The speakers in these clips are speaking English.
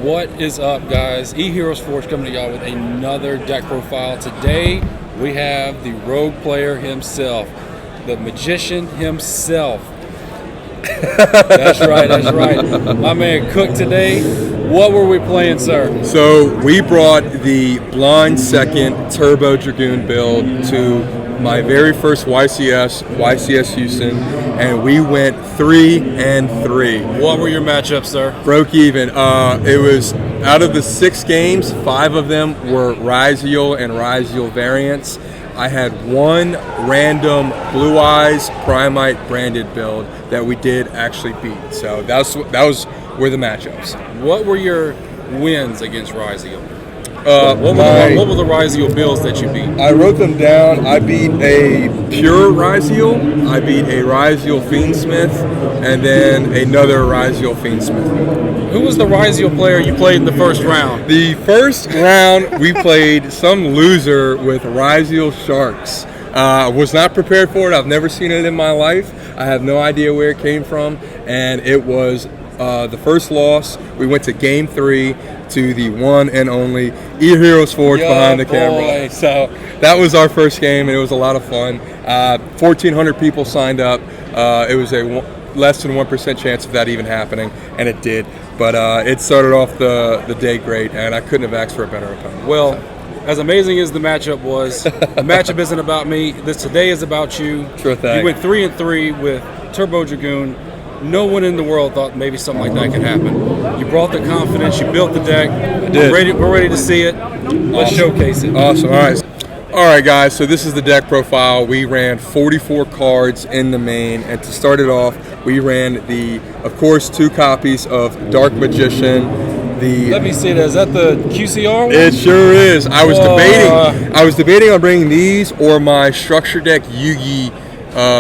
What is up, guys? eHeroes Forge coming to y'all with another deck profile. Today we have the rogue player himself, the magician himself. That's right. My man Cook today. What were we playing, sir? So we brought the blind second turbo Dragoon build to my very first YCS Houston, and we went 3-3. What were your matchups, sir? Broke even. It was out of the 6 games, 5 of them were ryzeal and ryzeal variants. I had one random Blue Eyes Primite branded build that we did actually beat. So that were the matchups. What were your wins against ryzeal? What were the ryzeal builds that you beat? I wrote them down. I beat a pure ryzeal, I beat a ryzeal Fiendsmith, and then another ryzeal Fiendsmith. Who was the ryzeal player you played in the first round? The first round we played some loser with ryzeal Sharks. I was not prepared for it. I've never seen it in my life. I have no idea where it came from, and it was the first loss. We went to game 3 to the one and only eHeroes Forge behind the camera. So that was our first game, and it was a lot of fun. 1,400 people signed up. It was a less than 1% chance of that even happening, and it did. But it started off the day great, and I couldn't have asked for a better opponent. Well, as amazing as the matchup was, the matchup isn't about me. Today is about you. Sure thing. You went 3-3 with Turbo Dragoon. No one in the world thought maybe something like that could happen. You brought the confidence, you built the deck. I did. We're ready to see it. Let's showcase it. Awesome. All right, guys. So this is the deck profile. We ran 44 cards in the main, and to start it off, we ran of course, 2 copies of Dark Magician. Let me see that. Is that the QCR one? It sure is. I was debating on bringing these or my structure deck Yugi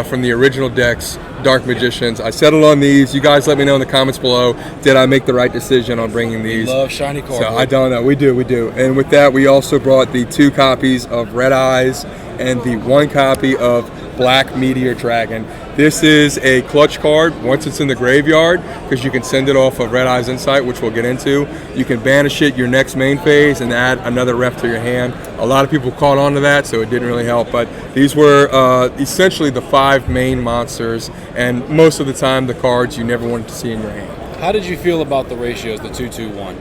from the original decks, Dark Magicians. I settled on these. You guys let me know in the comments below. Did I make the right decision on bringing these? We love shiny cards. So I don't know. We do. And with that, we also brought the 2 copies of Red Eyes and the 1 copy of Black Meteor Dragon. This is a clutch card once it's in the graveyard, because you can send it off of Red Eyes Insight, which we'll get into. You can banish it your next main phase and add another ref to your hand. A lot of people caught on to that, so it didn't really help. But these were essentially the 5 main monsters, and most of the time the cards you never wanted to see in your hand. How did you feel about the ratios, the 2-2-1?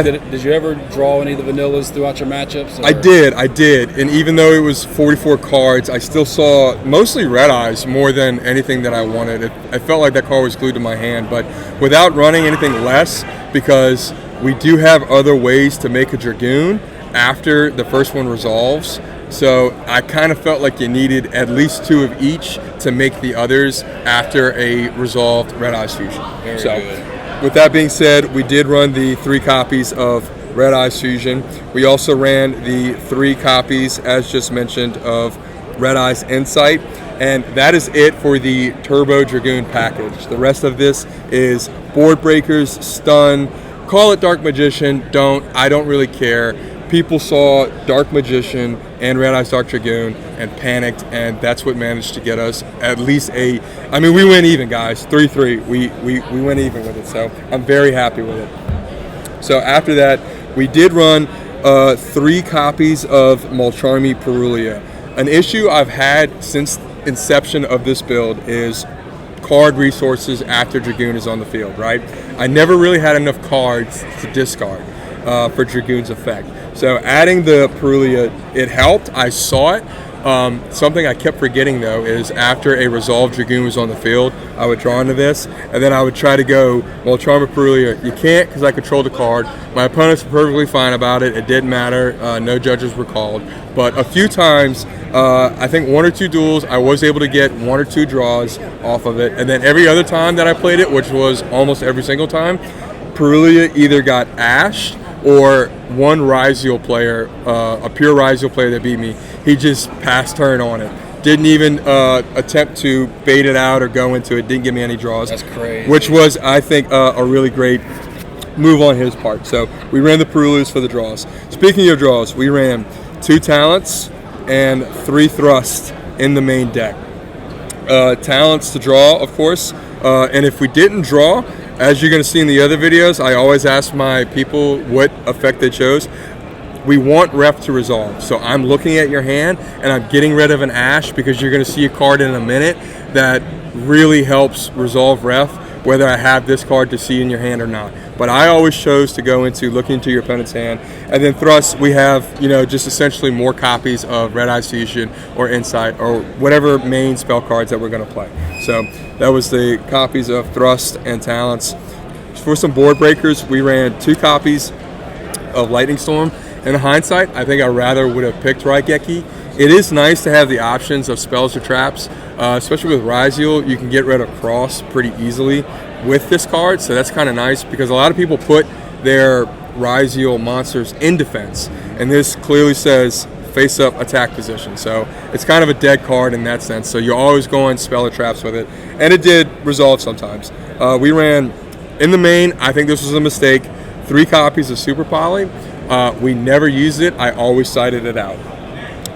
Did you ever draw any of the vanillas throughout your matchups? Or? I did. And even though it was 44 cards, I still saw mostly Red Eyes more than anything that I wanted. I felt like that card was glued to my hand, but without running anything less, because we do have other ways to make a Dragoon after the first one resolves. So I kind of felt like you needed at least 2 of each to make the others after a resolved Red Eyes Fusion. Very good. With that being said, we did run the 3 copies of Red Eyes Fusion. We also ran the 3 copies, as just mentioned, of Red Eyes Insight. And that is it for the Turbo Dragoon package. The rest of this is Board Breakers, Stun, call it Dark Magician, I don't really care. People saw Dark Magician and Red Eyes Dark Dragoon and panicked, and that's what managed to get us at least we went even, guys. 3-3. We went even with it, so I'm very happy with it. So after that, we did run 3 copies of Mulcharmy Perulia. An issue I've had since inception of this build is card resources after Dragoon is on the field, right? I never really had enough cards to discard for Dragoon's effect. So adding the Perulia, it helped. I saw it. Something I kept forgetting, though, is after a resolved Dragoon was on the field, I would draw into this, and then I would try to go, well, Charm of Perulia. You can't, because I control the card. My opponents were perfectly fine about it. It didn't matter. No judges were called. But a few times, I think 1 or 2 duels, I was able to get 1 or 2 draws off of it. And then every other time that I played it, which was almost every single time, Perulia either got ashed, or one ryzeal player, a pure ryzeal player that beat me, he just passed turn on it. Didn't even attempt to bait it out or go into it. Didn't give me any draws. That's crazy. Which was, I think, a really great move on his part. So we ran the Perulias for the draws. Speaking of draws, we ran 2 talents and 3 thrusts in the main deck. Talents to draw, of course. And if we didn't draw, as you're going to see in the other videos, I always ask my people what effect they chose. We want ref to resolve. So I'm looking at your hand and I'm getting rid of an ash because you're going to see a card in a minute that really helps resolve ref, whether I have this card to see in your hand or not. But I always chose to go into looking into your opponent's hand. And then thrust, we have, you know, just essentially more copies of Red Eyes Fusion or Insight or whatever main spell cards that we're going to play. So that was the copies of thrust and talents. For some board breakers, we ran 2 copies of Lightning Storm. In hindsight, I think I rather would have picked Raigeki. It is nice to have the options of spells or traps, especially with ryzeal. You can get rid of cross pretty easily with this card, so that's kind of nice because a lot of people put their ryzeal monsters in defense, and this clearly says face up attack position, so it's kind of a dead card in that sense. So you're always going spell or traps with it, and it did resolve sometimes. We ran in the main, I think this was a mistake, 3 copies of Super Poly. We never used it. I always sided it out.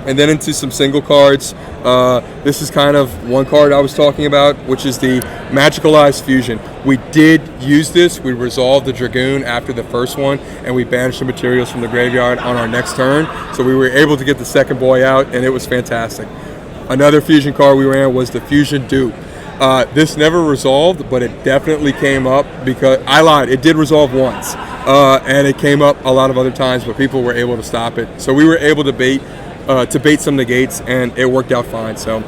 And then into some single cards. This is kind of one card I was talking about, which is the Magical Eyes Fusion. We did use this. We resolved the Dragoon after the first one, and we banished the materials from the graveyard on our next turn. So we were able to get the second boy out, and it was fantastic. Another fusion card we ran was the Fusion Dupe. This never resolved, but it definitely came up because I lied. It did resolve once, and it came up a lot of other times, but people were able to stop it. So we were able to bait some negates, and it worked out fine. So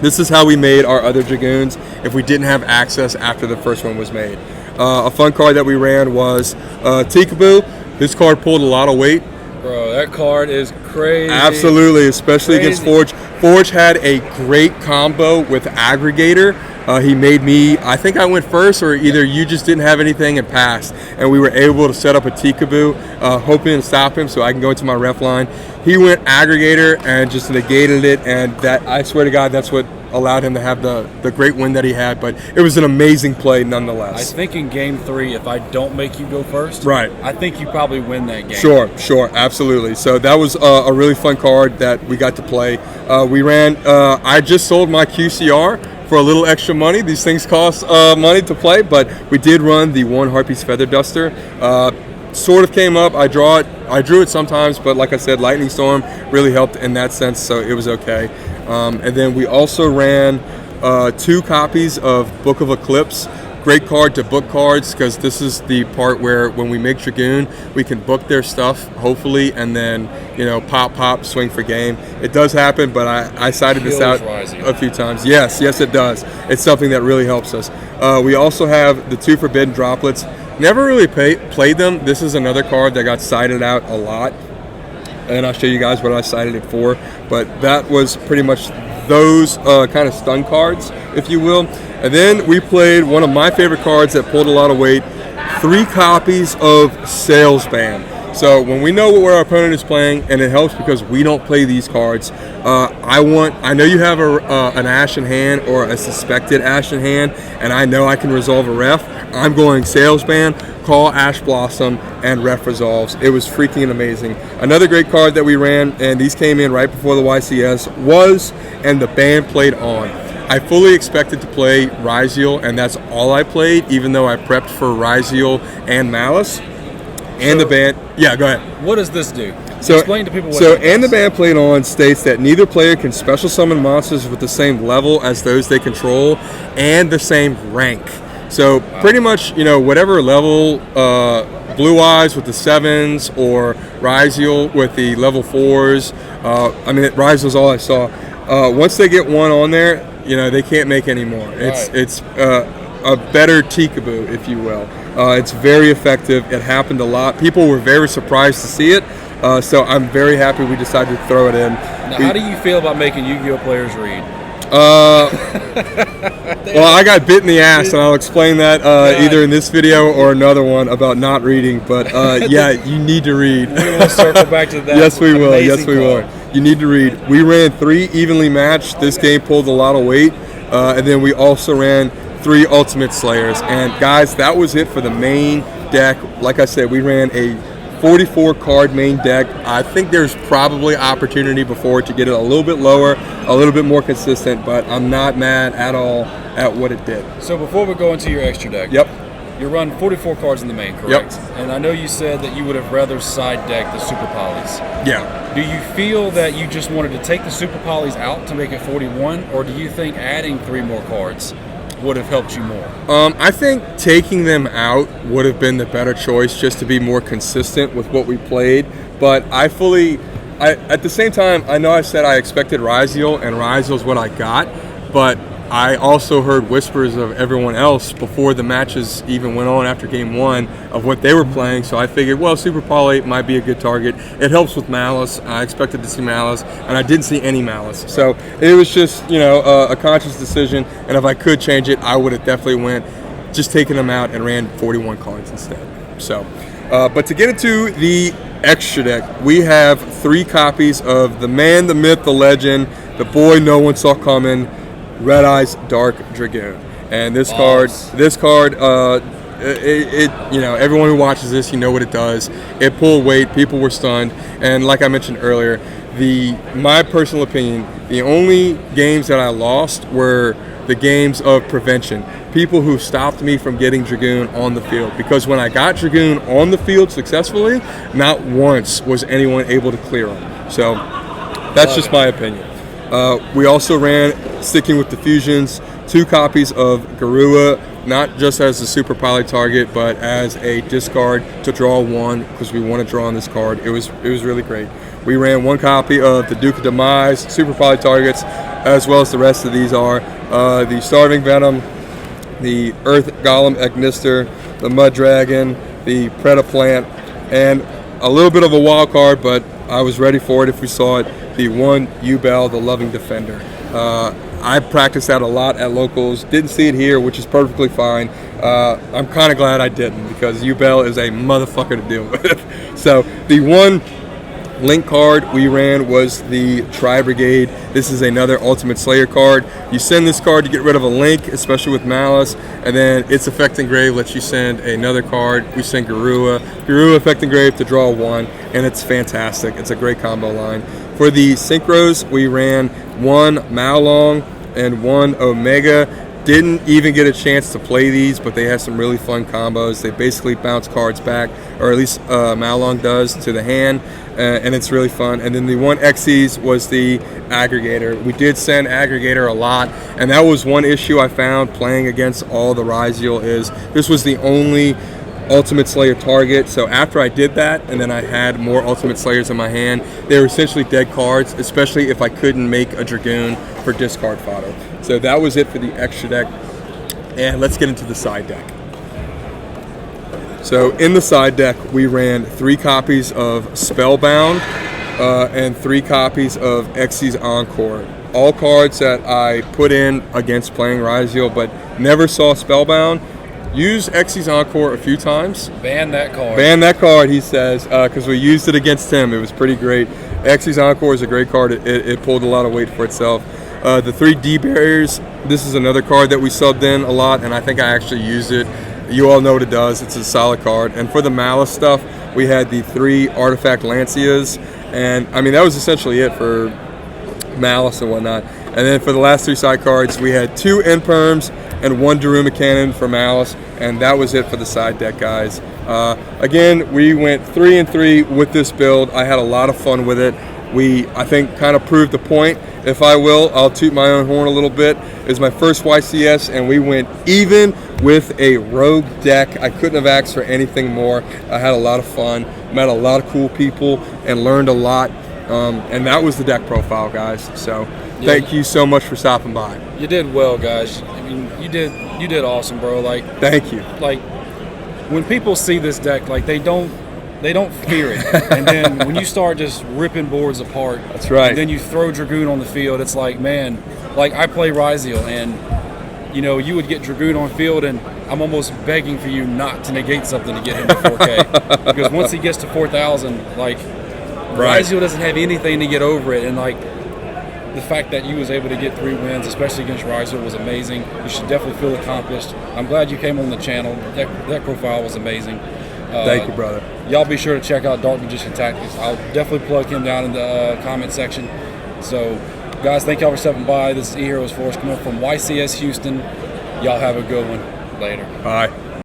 this is how we made our other Dragoons if we didn't have access after the first one was made. A fun card that we ran was Tikaboo. This card pulled a lot of weight. Bro, that card is crazy. Absolutely, especially against Forge. Forge had a great combo with Aggregator. He made me, I think I went first, or either you just didn't have anything and passed. And we were able to set up a Tikaboo, hoping to stop him so I can go into my ref line. He went Aggregator and just negated it, and that, I swear to God, that's what allowed him to have the great win that he had. But it was an amazing play nonetheless. I think in game 3, if I don't make you go first, right, I think you probably win that game. Sure, absolutely. So that was a really fun card that we got to play. We ran, I just sold my QCR for a little extra money. These things cost money to play, but we did run the 1 Harpy's Feather Duster. Sort of came up. I drew it sometimes, but like I said, Lightning Storm really helped in that sense, so it was okay. And then we also ran 2 copies of Book of Eclipse. Great card to book cards, because this is the part where when we make Dragoon, we can book their stuff, hopefully, and then, you know, pop, swing for game. It does happen, but I cited this out a few times. Yes, it does. It's something that really helps us. We also have the 2 Forbidden Droplets. Never really played them. This is another card that got cited out a lot, and I'll show you guys what I cited it for. But that was pretty much those kind of stun cards, if you will. And then we played one of my favorite cards that pulled a lot of weight, 3 copies of Salesman. So when we know where our opponent is playing, and it helps because we don't play these cards, I know you have an ash in hand or a suspected ash in hand, and I know I can resolve a ref. I'm going Salesman, call Ash Blossom, and ref resolves. It was freaking amazing. Another great card that we ran, and these came in right before the YCS, was And the Band Played On. I fully expected to play ryzeal, and that's all I played, even though I prepped for ryzeal and Malice. And the band, yeah, go ahead. What does this do? So, explain to people what so it does. And the Band Played On states that neither player can special summon monsters with the same level as those they control and the same rank. So pretty much, you know, whatever level, Blue Eyes with the 7s or ryzeal with the level 4s. I mean, ryzeal's all I saw. Once they get one on there, you know, they can't make any more. It's a better Tikaboo, if you will. It's very effective. It happened a lot. People were very surprised to see it. So I'm very happy we decided to throw it in. Now, how do you feel about making Yu-Gi-Oh players read? Well, I got bit in the ass, and I'll explain that either in this video or another one about not reading. But yeah, you need to read. We will circle back to that. Yes, we will. Yes, we will. You need to read. We ran 3 evenly matched. This game pulled a lot of weight. And then we also ran 3 Ultimate Slayers. And guys, that was it for the main deck. Like I said, we ran a 44 card main deck. I think there's probably opportunity before to get it a little bit lower, a little bit more consistent, but I'm not mad at all at what it did. So before we go into your extra deck, yep, you run 44 cards in the main, correct? Yep. And I know you said that you would have rather side deck the Super Polys. Yeah. Do you feel that you just wanted to take the Super Polys out to make it 41, or do you think adding 3 more cards would have helped you more? I think taking them out would have been the better choice, just to be more consistent with what we played. But at the same time, I know I said I expected ryzeal, and ryzeal is what I got, but I also heard whispers of everyone else before the matches even went on after game 1 of what they were playing. So I figured, well, Super Poly might be a good target. It helps with Malice. I expected to see Malice, and I didn't see any Malice. So it was just, a conscious decision. And if I could change it, I would have definitely went just taking them out and ran 41 cards instead. So, but to get into the extra deck, we have 3 copies of the man, the myth, the legend, the boy no one saw coming, Red Eyes Dark Dragoon. And this card, everyone who watches this, you know what it does. It pulled weight, people were stunned, and like I mentioned earlier, my personal opinion, the only games that I lost were the games of prevention. People who stopped me from getting Dragoon on the field, because when I got Dragoon on the field successfully, not once was anyone able to clear him. So that's just my opinion. We also ran, sticking with the fusions, 2 copies of Garua, not just as a Super Poly target, but as a discard to draw 1, because we want to draw on this card. It was really great. We ran 1 copy of the Duke of Demise, Super Poly targets, as well as the rest of these are the Starving Venom, the Earth Golem Agnister, the Mud Dragon, the Predaplant, and a little bit of a wild card, but I was ready for it if we saw it, the 1 Yubel, the Loving Defender. I practiced that a lot at locals. Didn't see it here, which is perfectly fine. I'm kind of glad I didn't, because Yubel is a motherfucker to deal with. So the 1 link card we ran was the Tri Brigade. This is another Ultimate Slayer card. You send this card to get rid of a link, especially with Malice, and then its Effect Engrave lets you send another card. We send Garua Effect Engrave to draw 1, and it's fantastic. It's a great combo line. For the Synchros, we ran 1 Maolong and 1 Omega. Didn't even get a chance to play these, but they have some really fun combos. They basically bounce cards back, or at least Maolong does, to the hand, and it's really fun. And then the 1 Xyz was the Aggregator. We did send Aggregator a lot, and that was one issue I found playing against all the ryzeal, is this was the only Ultimate Slayer target. So after I did that, and then I had more Ultimate Slayers in my hand, they were essentially dead cards, especially if I couldn't make a Dragoon for discard fodder. So that was it for the extra deck, and let's get into the side deck. So in the side deck, we ran 3 copies of Spellbound and 3 copies of Xyz Encore. All cards that I put in against playing ryzeal, but never saw Spellbound. Used Xyz Encore a few times. Ban that card. Ban that card, he says, because we used it against him. It was pretty great. Xyz Encore is a great card. It pulled a lot of weight for itself. The 3 D barriers, this is another card that we subbed in a lot, and I think I actually used it. You all know what it does. It's a solid card. And for the Malice stuff, we had the 3 Artifact Lancias, and I mean, that was essentially it for Malice and whatnot. And then for the last 3 side cards, we had 2 Imperms and 1 Daruma Cannon for Malice, and that was it for the side deck, guys. Again, we went 3-3 with this build. I had a lot of fun with it. We, I think, kind of proved the point. If I will, I'll toot my own horn a little bit. It was my first YCS, and we went even with a rogue deck. I couldn't have asked for anything more. I had a lot of fun, met a lot of cool people, and learned a lot. And that was the deck profile, guys. So thank you so much for stopping by. You did well, guys. I mean, you did awesome, bro. Like, thank you. Like, when people see this deck, like, they don't fear it. And then when you start just ripping boards apart, that's right. And then you throw Dragoon on the field, it's like, man, like, I play ryzeal, and you would get Dragoon on field, and I'm almost begging for you not to negate something to get him to 4K. Because once he gets to 4,000, like, ryzeal doesn't have anything to get over it, and like, the fact that you was able to get 3 wins, especially against ryzeal, was amazing. You should definitely feel accomplished. I'm glad you came on the channel. That profile was amazing. Thank you, brother. Y'all be sure to check out Dark Magician Tactics. I'll definitely plug him down in the comment section. So, guys, thank y'all for stepping by. This is eHeroes Force coming from YCS Houston. Y'all have a good one. Later. Bye.